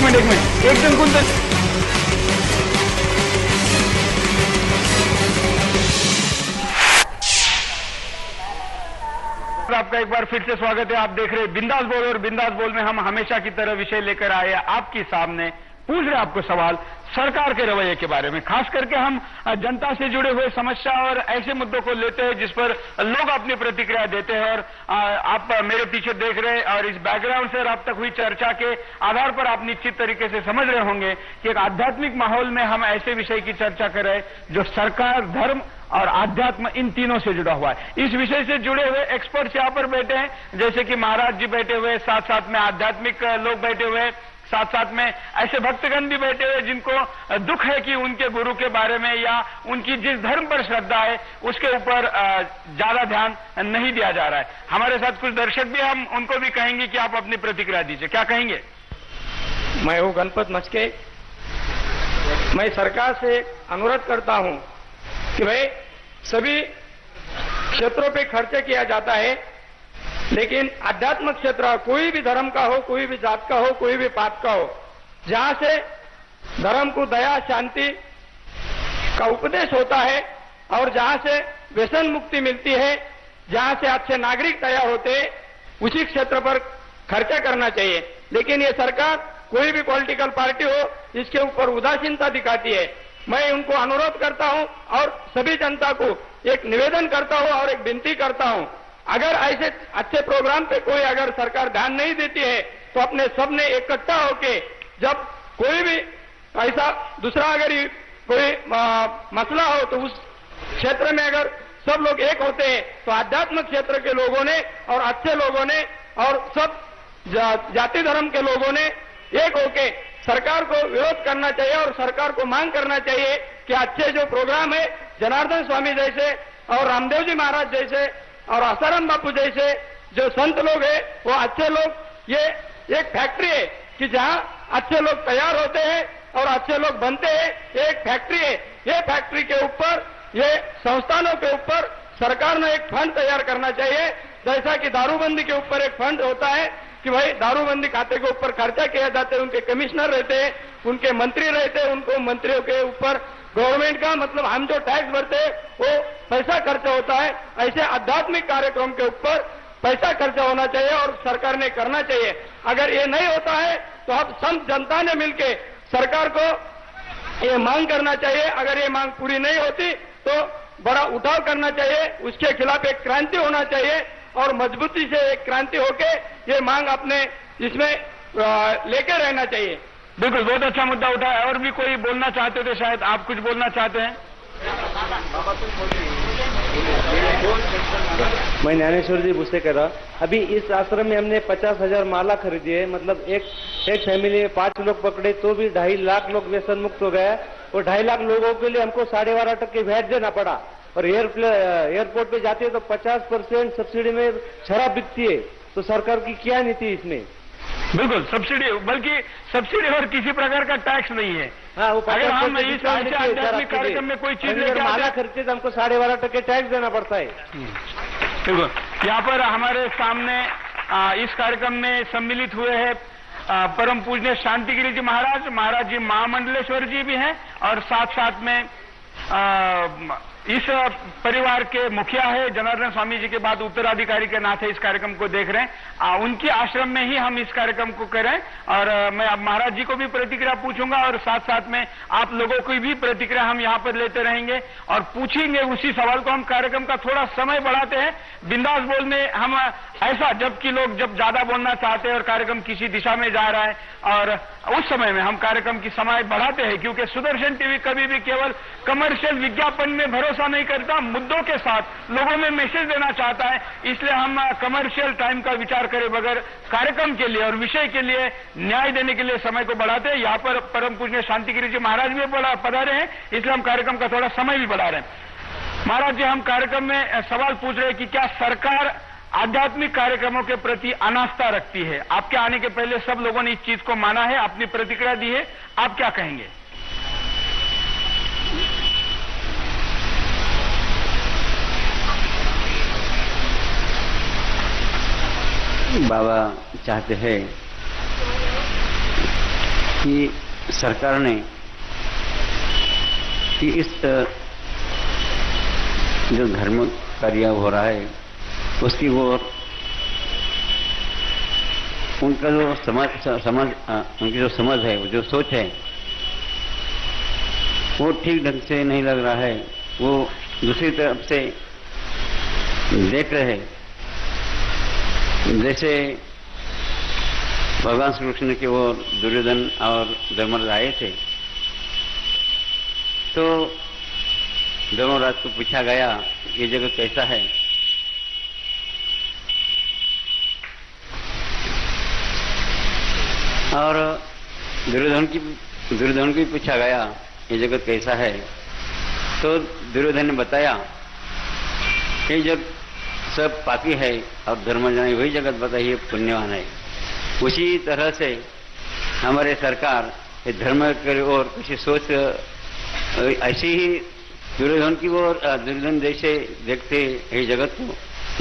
Minute एक जण कोणतं आपका एक बार फिर से स्वागत है। आप देख रहे हैं बिंदास बोल, और बिंदास बोल में हम हमेशा की तरह विषय लेकर आए हैं आपके सामने। पूछ रहे आपको सवाल सरकार के रवैये के बारे में, खास करके हम जनता से जुड़े हुए समस्या और ऐसे मुद्दों को लेते हैं जिस पर लोग अपनी प्रतिक्रिया देते हैं। और आप मेरे पीछे देख रहे हैं और इस बैकग्राउंड से अब तक हुई चर्चा के आधार पर आप निश्चित तरीके से समझ रहे होंगे कि एक आध्यात्मिक माहौल में हम ऐसे विषय की चर्चा कर रहे हैं जो सरकार, धर्म और आध्यात्म इन तीनों से जुड़ा हुआ है। इस विषय से जुड़े हुए एक्सपर्ट्स यहाँ पर बैठे हैं, जैसे कि महाराज जी बैठे हुए, साथ साथ में आध्यात्मिक लोग बैठे हुए, साथ साथ में ऐसे भक्तगण भी बैठे हुए जिनको दुख है कि उनके गुरु के बारे में या उनकी जिस धर्म पर श्रद्धा है उसके ऊपर ज्यादा ध्यान नहीं दिया जा रहा है। हमारे साथ कुछ दर्शक भी, हम उनको भी कहेंगे कि आप अपनी प्रतिक्रिया दीजिए। क्या कहेंगे? मैं हूं गणपत मस्के। मैं सरकार से अनुरोध करता हूं कि भाई सभी क्षेत्रों पे खर्च किया जाता है, लेकिन आध्यात्मिक क्षेत्र कोई भी धर्म का हो, कोई भी जात का हो, कोई भी पात का हो, जहां से धर्म को दया शांति का उपदेश होता है और जहां से व्यसन मुक्ति मिलती है, जहां से अच्छे नागरिक तैयार होते हैं, उसी क्षेत्र पर खर्चा करना चाहिए। लेकिन ये सरकार कोई भी पॉलिटिकल पार्टी हो इसके ऊपर उदासीनता दिखाती है। मैं उनको अनुरोध करता हूं और सभी जनता को एक निवेदन करता हूं और एक विनती करता हूं, अगर ऐसे अच्छे प्रोग्राम पे कोई अगर सरकार ध्यान नहीं देती है तो अपने सबने इकट्ठा होके जब कोई भी ऐसा दूसरा अगर कोई मसला हो तो उस क्षेत्र में अगर सब लोग एक होते हैं तो आध्यात्मिक क्षेत्र के लोगों ने और अच्छे लोगों ने और सब जाति धर्म के लोगों ने एक होके सरकार को विरोध करना चाहिए और सरकार को मांग करना चाहिए कि अच्छे जो प्रोग्राम है, जनार्दन स्वामी जैसे और रामदेव जी महाराज जैसे और आसाराम बापू जैसे जो संत लोग हैं वो अच्छे लोग, ये एक फैक्ट्री है कि जहां अच्छे लोग तैयार होते हैं और अच्छे लोग बनते हैं, ये एक फैक्ट्री है। ये फैक्ट्री के ऊपर, ये संस्थानों के ऊपर सरकार ने एक फंड तैयार करना चाहिए, जैसा कि दारूबंदी के ऊपर एक फंड होता है कि भाई दारूबंदी खाते के ऊपर खर्चा किया जाता है, उनके कमिश्नर रहते हैं, उनके मंत्री रहते हैं, उनको मंत्रियों के ऊपर गवर्नमेंट का मतलब हम जो टैक्स भरते हैं वो पैसा खर्चा होता है। ऐसे आध्यात्मिक कार्यक्रम के ऊपर पैसा खर्चा होना चाहिए और सरकार ने करना चाहिए। अगर ये नहीं होता है तो अब सब जनता ने मिलकर सरकार को ये मांग करना चाहिए। अगर ये मांग पूरी नहीं होती तो बड़ा उठाव करना चाहिए, उसके खिलाफ एक क्रांति होना चाहिए और मजबूती से एक क्रांति होके ये मांग अपने इसमें लेके रहना चाहिए। बिल्कुल, बहुत अच्छा मुद्दा उठा है। और भी कोई बोलना चाहते थे? शायद आप कुछ बोलना चाहते हैं? मैं ज्ञानेश्वर जी भूसेकर। अभी इस आश्रम में हमने 50,000 माला खरीदी है, मतलब एक फैमिली में 5 लोग पकड़े तो भी 2.5 लाख लोग व्यसन मुक्त हो गया। और 2.5 लाख लोगों के लिए हमको 12.5% वैट देना पड़ा। और एयरपोर्ट पे जाते हैं तो 50% सब्सिडी में शराब बिकती है। तो सरकार की क्या नीति इसमें? बिल्कुल सब्सिडी, बल्कि सब्सिडी और किसी प्रकार का टैक्स नहीं है। हाँ, वो अगर हम इस आध्यात्मिक कार्यक्रम में कोई चीज लेके माला खर्चे तो हमको 12.5% टैक्स देना पड़ता है। बिल्कुल, यहाँ पर हमारे सामने इस कार्यक्रम में सम्मिलित हुए हैं परम पूज्य शांतिगिरी जी महाराज जी महामंडलेश्वर जी भी हैं और साथ साथ में इस परिवार के मुखिया है। जनार्दन स्वामी जी के बाद उत्तराधिकारी के नाते इस कार्यक्रम को देख रहे हैं। उनके आश्रम में ही हम इस कार्यक्रम को करें और मैं अब महाराज जी को भी प्रतिक्रिया पूछूंगा और साथ साथ में आप लोगों की भी प्रतिक्रिया हम यहाँ पर लेते रहेंगे और पूछेंगे उसी सवाल को। हम कार्यक्रम का थोड़ा समय बढ़ाते हैं। बिंदास बोल में हम ऐसा, जबकि लोग जब ज्यादा बोलना चाहते हैं और कार्यक्रम किसी दिशा में जा रहा है और उस समय में हम कार्यक्रम की समय बढ़ाते हैं, क्योंकि सुदर्शन टीवी कभी भी केवल कमर्शियल विज्ञापन में भरोसा नहीं करता, मुद्दों के साथ लोगों में मैसेज देना चाहता है। इसलिए हम कमर्शियल टाइम का विचार करे बगैर कार्यक्रम के लिए और विषय के लिए न्याय देने के लिए समय को बढ़ाते हैं। यहाँ पर परम पूज्य शांतिगिरी जी महाराज भी पधारे हैं, इसलिए हम कार्यक्रम का थोड़ा समय भी बढ़ा रहे हैं। महाराज जी, हम कार्यक्रम में सवाल पूछ रहे हैं कि क्या सरकार आध्यात्मिक कार्यक्रमों के प्रति अनास्था रखती है? आपके आने के पहले सब लोगों ने इस चीज को माना है, अपनी प्रतिक्रिया दी है, आप क्या कहेंगे? बाबा चाहते हैं कि सरकार ने कि इस जो धर्म कार्य हो रहा है उसकी ओर उनका जो उनकी जो समझ है, जो सोच है, वो ठीक ढंग से नहीं लग रहा है। वो दूसरी तरफ से देख रहे हैं, जैसे भगवान श्री कृष्ण की ओर दुर्योधन और धर्मराज आए थे, तो धर्मराज को पूछा गया ये जगत कैसा है, और दुर्योधन को भी पूछा गया ये जगत कैसा है, तो दुर्योधन ने बताया ये जग सब पापी है और धर्म जाने वही जगत बताइए पुण्यवान है। उसी तरह से हमारे सरकार धर्म की ओर कुछ सोच ऐसी ही दुर्योधन की ओर दुर्योधन जैसे देखते हैं जगत को,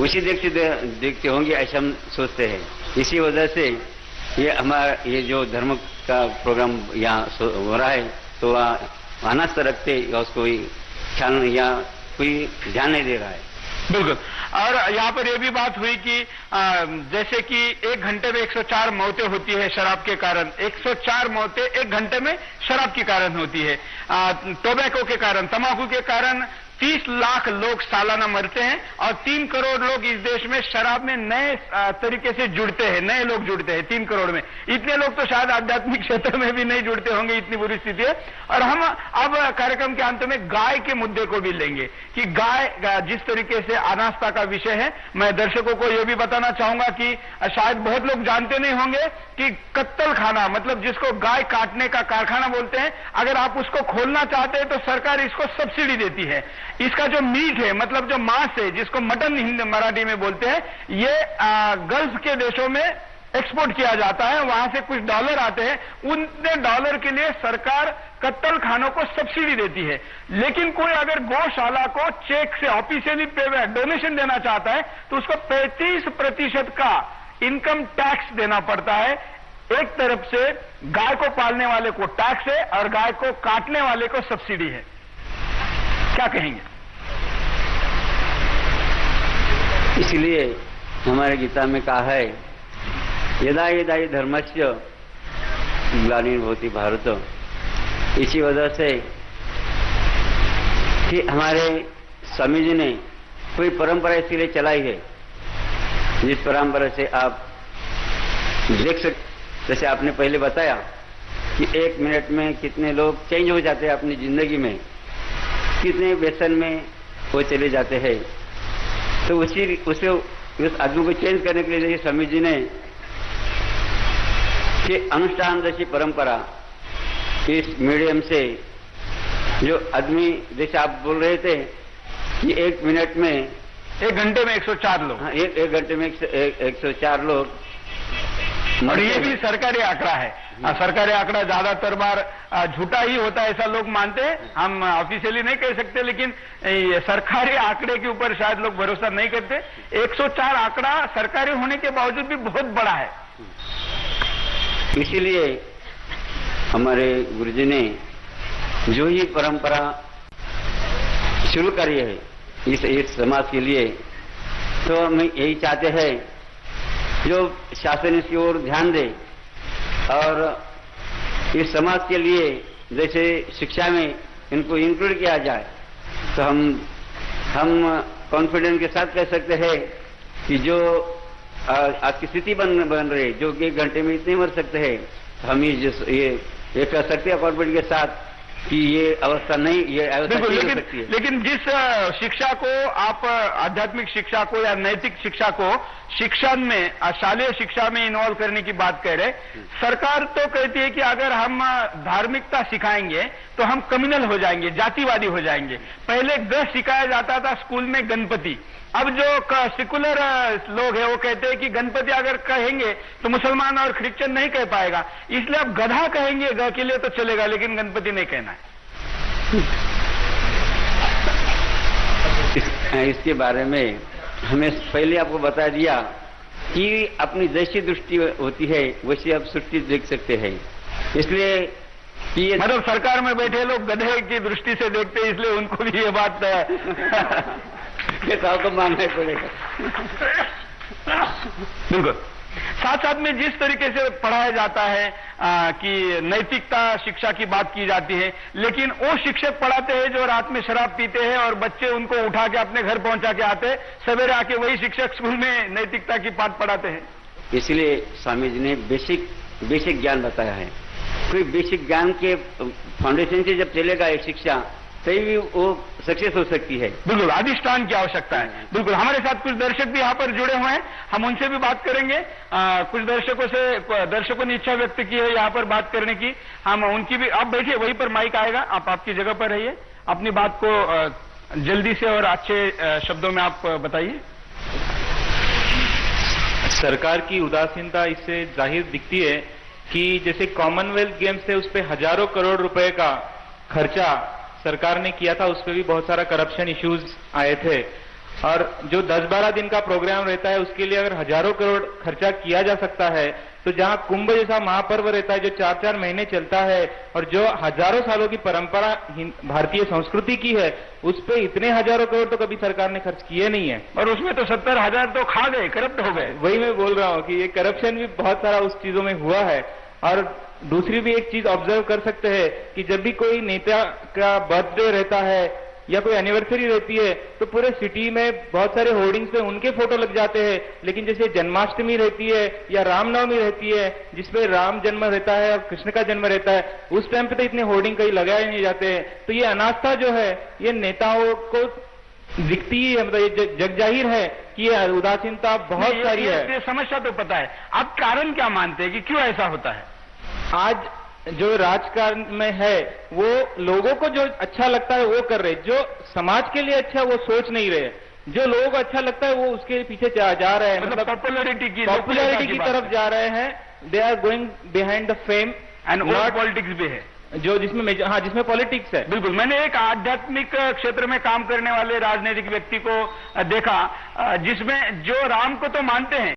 उसी देखते होंगे ऐसा हम सोचते हैं। इसी वजह से ये हमारा ये जो धर्म का प्रोग्राम यहाँ हो रहा है तो अनास्था रखते या उसको ख्याल या कोई ध्यान नहीं दे रहा है। बिल्कुल। और यहाँ पर यह भी बात हुई कि जैसे कि 1 घंटे में 104 मौतें होती है शराब के कारण, 104 मौतें 1 घंटे में शराब के कारण होती है। टोबैको के कारण, तंबाकू के कारण 30 लाख लोग सालाना मरते हैं और 3 करोड़ लोग इस देश में शराब में नए तरीके से जुड़ते हैं, नए लोग जुड़ते हैं 3 करोड़ में। इतने लोग तो शायद आध्यात्मिक क्षेत्र में भी नहीं जुड़ते होंगे, इतनी बुरी स्थिति है। और हम अब कार्यक्रम के अंत में गाय के मुद्दे को भी लेंगे कि गाय जिस तरीके से अनास्था का विषय है। मैं दर्शकों को यह भी बताना चाहूंगा कि शायद बहुत लोग जानते नहीं होंगे कि कत्तल खाना, मतलब जिसको गाय काटने का कारखाना बोलते हैं, अगर आप उसको खोलना चाहते हैं तो सरकार इसको सब्सिडी देती है। इसका जो मीट है, मतलब जो मांस है, जिसको मटन हिंदी मराठी में बोलते हैं, ये गल्फ के देशों में एक्सपोर्ट किया जाता है। वहां से कुछ डॉलर आते हैं, उतने डॉलर के लिए सरकार कत्तल खानों को सब्सिडी देती है। लेकिन कोई अगर गौशाला को चेक से ऑफिशियली डोनेशन देना चाहता है तो उसको 35% का इनकम टैक्स देना पड़ता है। एक तरफ से गाय को पालने वाले को टैक्स है और गाय को काटने वाले को सब्सिडी है। क्या कहेंगे? इसलिए हमारे गीता में कहा है यदा यदा ही धर्मस्य ग्लानिर्भवति भारत। इसी वजह से कि हमारे स्वामी जी ने कोई परंपरा इसीलिए चलाई है जिस परंपरा से आप देख सकते, जैसे आपने पहले बताया कि 1 मिनट में कितने लोग चेंज हो जाते हैं अपनी जिंदगी में, कितने व्यसन में वो चले जाते हैं। तो उस आदमी को चेंज करने के लिए स्वामी जी ने कि अनुष्ठान जैसी परंपरा इस मीडियम से जो आदमी, जैसे आप बोल रहे थे कि 1 मिनट में 1 घंटे में 104 लोग, हाँ, एक घंटे में 104 लोग। और ये भी सरकारी आंकड़ा है। सरकारी आंकड़ा ज्यादातर बार झूठा ही होता है ऐसा लोग मानते हैं। हम ऑफिशियली नहीं कह सकते, लेकिन सरकारी आंकड़े के ऊपर शायद लोग भरोसा नहीं करते। 104 आंकड़ा सरकारी होने के बावजूद भी बहुत बड़ा है। इसीलिए हमारे गुरुजी ने जो ये परंपरा शुरू करी है इस समाज के लिए, तो हम यही चाहते हैं जो शासन इसकी ओर ध्यान दे और इस समाज के लिए जैसे शिक्षा में इनको इंक्लूड किया जाए, तो हम कॉन्फिडेंस के साथ कह सकते हैं कि जो आज की स्थिति बन रही है, जो 1 घंटे में इतने मर सकते हैं, तो हम ये कह सकते हैं कॉन्फिडेंस के साथ कि ये अवस्था नहीं, ये अवस्था नहीं हो सकती है। लेकिन जिस शिक्षा को आप आध्यात्मिक शिक्षा को या नैतिक शिक्षा को शिक्षा में, शालेय शिक्षा में इन्वॉल्व करने की बात कह रहे, सरकार तो कहती है कि अगर हम धार्मिकता सिखाएंगे तो हम कम्युनल हो जाएंगे, जातिवादी हो जाएंगे। पहले सिखाया जाता था स्कूल में गणपति। अब जो सेकुलर लोग हैं वो कहते हैं कि गणपति अगर कहेंगे तो मुसलमान और क्रिश्चियन नहीं कह पाएगा, इसलिए अब गधा कहेंगे ग के लिए तो चलेगा, लेकिन गणपति नहीं कहना है। इसके बारे में हमें पहले आपको बता दिया कि अपनी जैसी दृष्टि होती है वैसी आप सृष्टि देख सकते हैं। इसलिए ये मतलब सरकार में बैठे लोग गधे की दृष्टि से देखते हैं, इसलिए उनको भी ये बात ये साहब को मानना पड़ेगा। बिल्कुल। साथ साथ में जिस तरीके से पढ़ाया जाता है कि नैतिकता शिक्षा की बात की जाती है, लेकिन वो शिक्षक पढ़ाते हैं जो रात में शराब पीते हैं और बच्चे उनको उठा के अपने घर पहुंचा के आते हैं, सवेरे आके वही शिक्षक स्कूल में नैतिकता की बात पढ़ाते हैं। इसलिए स्वामी जी ने बेसिक ज्ञान बताया है। कोई बेसिक ज्ञान के फाउंडेशन से जब चलेगा एक शिक्षा, तभी भी वो सक्सेस हो सकती है। बिल्कुल, अधिष्ठान की आवश्यकता है। बिल्कुल, हमारे साथ कुछ दर्शक भी यहाँ पर जुड़े हुए हैं, हम उनसे भी बात करेंगे। कुछ दर्शकों ने इच्छा व्यक्त की है यहाँ पर बात करने की, हम उनकी भी। आप बैठिए, वहीं पर माइक आएगा, आप आपकी जगह पर रहिए, अपनी बात को जल्दी से और अच्छे शब्दों में आप बताइए। सरकार की उदासीनता इससे जाहिर दिखती है कि जैसे कॉमनवेल्थ गेम्स थे, उस पर हजारों करोड़ रुपए का खर्चा सरकार ने किया था, उस पर भी बहुत सारा करप्शन इश्यूज आए थे। और जो 10-12 दिन का प्रोग्राम रहता है, उसके लिए अगर हजारों करोड़ खर्चा किया जा सकता है, तो जहां कुंभ जैसा महापर्व रहता है जो 4-4 महीने चलता है और जो हजारों सालों की परंपरा भारतीय संस्कृति की है, उस पर इतने हजारों करोड़ तो कभी सरकार ने खर्च किए नहीं है। और उसमें तो 70,000 तो खा गए, करप्ट हो गए। वही मैं बोल रहा हूँ कि ये करप्शन भी बहुत सारा उस चीजों में हुआ है। और दूसरी भी एक चीज ऑब्जर्व कर सकते हैं कि जब भी कोई नेता का बर्थडे रहता है या कोई एनिवर्सरी रहती है, तो पूरे सिटी में बहुत सारे होर्डिंग्स पे उनके फोटो लग जाते हैं। लेकिन जैसे जन्माष्टमी रहती है या रामनवमी रहती है, जिसमें राम जन्म रहता है और कृष्ण का जन्म रहता है, उस टाइम पे तो इतने होर्डिंग कहीं लगाए नहीं जाते हैं। तो ये अनास्था जो है, ये नेताओं को दिखती है, मतलब ये जग जाहिर है कि ये उदासीनता बहुत सारी है। ये समस्या तो पता है, आप कारण क्या मानते हैं कि क्यों ऐसा होता है? आज जो राजकारण में है, वो लोगों को जो अच्छा लगता है वो कर रहे, जो समाज के लिए अच्छा वो सोच नहीं रहे। जो लोगों को अच्छा लगता है वो उसके पीछे जा रहे हैं, मतलब पॉपुलैरिटी की तरफ जा रहे हैं। They are going behind the fame and not politics भी है, जो जिसमें पॉलिटिक्स है। बिल्कुल। मैंने एक आध्यात्मिक क्षेत्र में काम करने वाले राजनीतिक व्यक्ति को देखा, जिसमें जो राम को तो मानते हैं,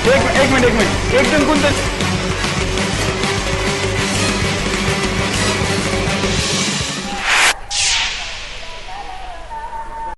एक मिनट, एक दिन कुंदन